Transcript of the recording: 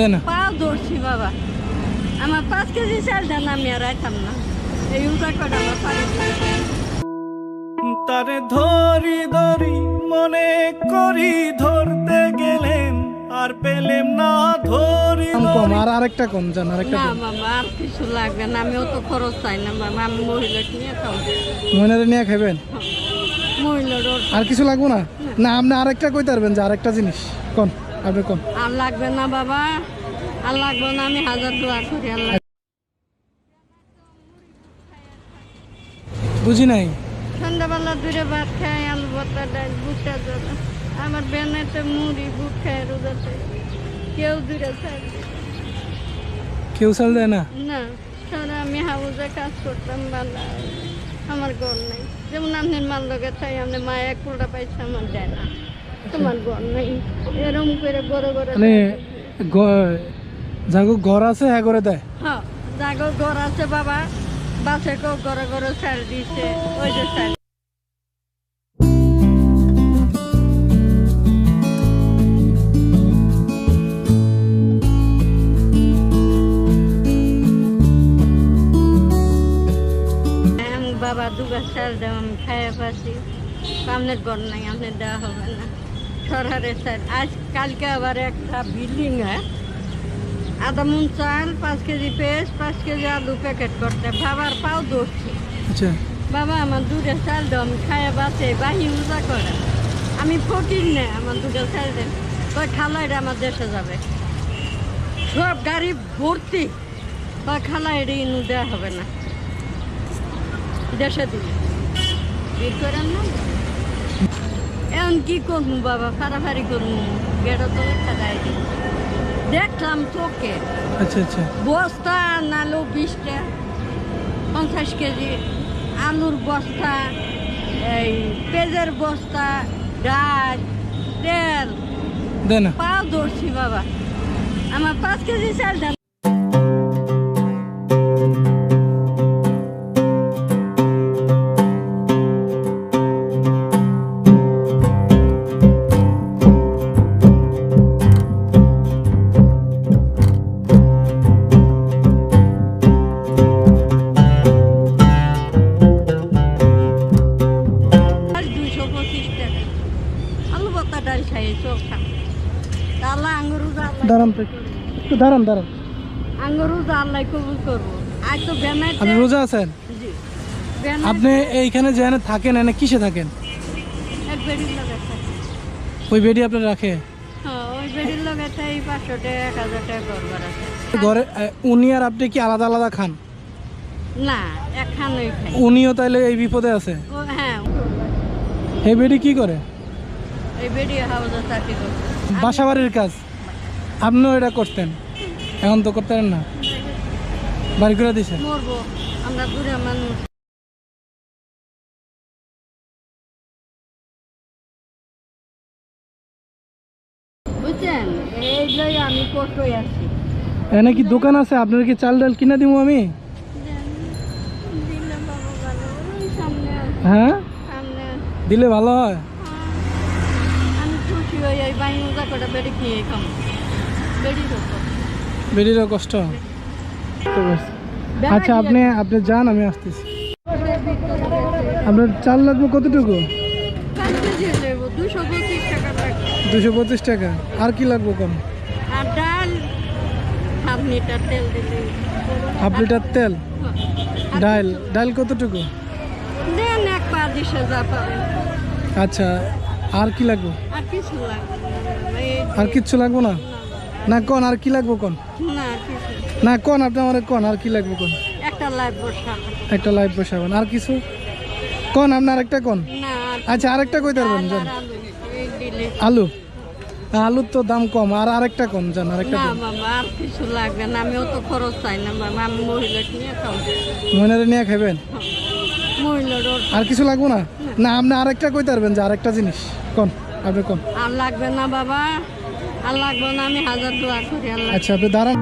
দেন পাও ধরছি বাবা, আমার 5 কেজি চাল দেন, আমি আর আইতাম না। এই উদা করে আমার পানি তারে ধরি ধরি মনে করি ধরতে গেলেন আর পেলেম না ধরি কম আর আরেকটা কম জান আরেকটা না কম বাবা, আর কিছু লাগবে না, আমি অত খরচ চাই না বাবা, আমি মহিলাকে নিয়ে খাবো। মহিলারে নিয়ে খাবেন মহিলার আর কিছু লাগবো না? না আপনি আরেকটা কইতে পারবেন যে আরেকটা জিনিস কোন আপনি কোন? আর লাগবে না বাবা, আর লাগবে না, আমি হাজার দোয়া করি আল্লাহ। বুঝি নাই। সন্ধ্যাবেলা দূরে ভাত খাই, আলু ভর্তা, ডাল, ভুট্টা জল, আমার বেনাতে মুড়ি বুট খায় রোজাতে, কেউ দূরে চাই কেউ চাল দেয় না? না। সারা আমি হাউজে কাজ করতাম, বালা আমার ঘর নেই। যেমন আপনার মাল লগে চাই, আপনার মা এক পোলটা পাইছে, আমার দেয় না, তোমার ঘর নেই। এরম করে বড় বড় মানে যাগো ঘর আছে হ্যাঁ করে দেয়? হ্যাঁ, যাগো ঘর আছে বাবা, বাসে কেউ ঘরে ঘরে চাল দিছে, ওই যে চাল। বাবা দুগাছ চাল দেওয়া আমি খাইয়া পাচ্ছি, আপনার ঘর নাই, আপনার দেওয়া হবে না। সরকারের চাল আজ কালকে আবার একটা বিল্ডিং আধা মন চাল, 5 কেজি পেঁয়াজ, 5 কেজি আলু প্যাকেট করতে, বাবার পাও ধরছি। আচ্ছা বাবা আমার দুধের চাল দাও, আমি খাইয়া বাঁচে, বাহি উজা করে, আমি ফকির না, আমার দুধের চাল দেন। কয় খালা এটা আমার দেশে যাবে, সব গাড়ি ভর্তি, কয় খালা এটা ইনু দেওয়া হবে না, দেশে দিলে বিল করেন না। এখন কি করবো বাবা, ফাড়াফাড়ি করবো, গেড়ো তো একটা গায়ে দিই দেখলাম চোখে। আচ্ছা আচ্ছা বস্তা নালো 20টা, 50 কেজি আলুর বস্তা, এই পেঁয়াজের বস্তা, ডাল, তেল, দেন পাও ধরছি বাবা, আমার 5 কেজি চাল দেন। দাঁড়ান তো একটু দাঁড়ান দাঁড়ান। আল্লাহ কবুল করবো। আজ তো আপনি রোজা আছেন? আপনি এইখানে যে থাকেন এনে কিসে থাকেন? ওই বেডি আপনার রাখে? ওই বেডির লগে 500 টাকা 1000 টাকা করবার আছে ঘরে। উনি আর আপনি কি আলাদা আলাদা খান? না, একখানই খাই। উনিও তাইলে এই বিপদে আছে? হ্যাঁ, এই বেডি কি করে? এই বেডি হাউজে চাকরি করে, বাসা বাড়ির কাজ। আপনিও এটা করতেন, এখন তো করতেন না, বাড়ি করে দিছে। মরবো, আমরা দূরে মানুষ। বুঝছেন, এইগুলোই আমি কষ্টই আছি। এনে কি দোকান আছে? আপনার কি চাল ডাল কিনা দিব আমি? দিলে বাবা ভালো, ওই সামনে হ্যাঁ সামনে দিলে ভালো হয়। আমি খুশি হই, এই বাইন মজা করে বেড়ে খেয়ে খাম, বেড়ির বেডিরও কষ্ট। আচ্ছা আপনি আপনি যান, আমি আসতেছি। আপনার চাল লাগবে কতটুকু? 5 কেজি নেবো, 225 টাকা লাগবে। 225 টাকা। আর কি লাগবে কম? আর ডাল 1/2 লিটার তেল দিলে। 1/2 লিটার তেল। ডাল ডাল কতটুকু? দেন 1 পা দিশে যা পাবেন। আচ্ছা আর কি লাগবে? আর কিছু লাগবে আর কিচ্ছু লাগবে না? না কোন আর কি লাগবে কোন? না, আর কিছু না কোন আপনি আমার কোন আর কি লাগবে কোন? একটা লাইভ বসা। একটা লাইভ বসাবেন। আর কিছু কোন আপনার একটা কোন? না, আচ্ছা আরেকটা কইতে পারবেন জান? আলু এই দিলে। আলু। আলুর তো দাম কম, আর আরেকটা কোন জান? আরেকটা না কোন? বাবা, আর কিছু লাগবে না, আমি অত খরচ চাই না বাবা, আমি মহিলাকে নিয়ে খাবো। মহিলারে নিয়ে খাবেন মহিলার আর কিছু লাগবে না? না আপনি আরেকটা কইতে পারবেন যে আরেকটা জিনিস কোন আপনি কোন? আর লাগবে না বাবা, আর লাগবে না, আমি হাজার দোয়া করি আল্লাহ। আচ্ছা আপনি দাঁড়ান।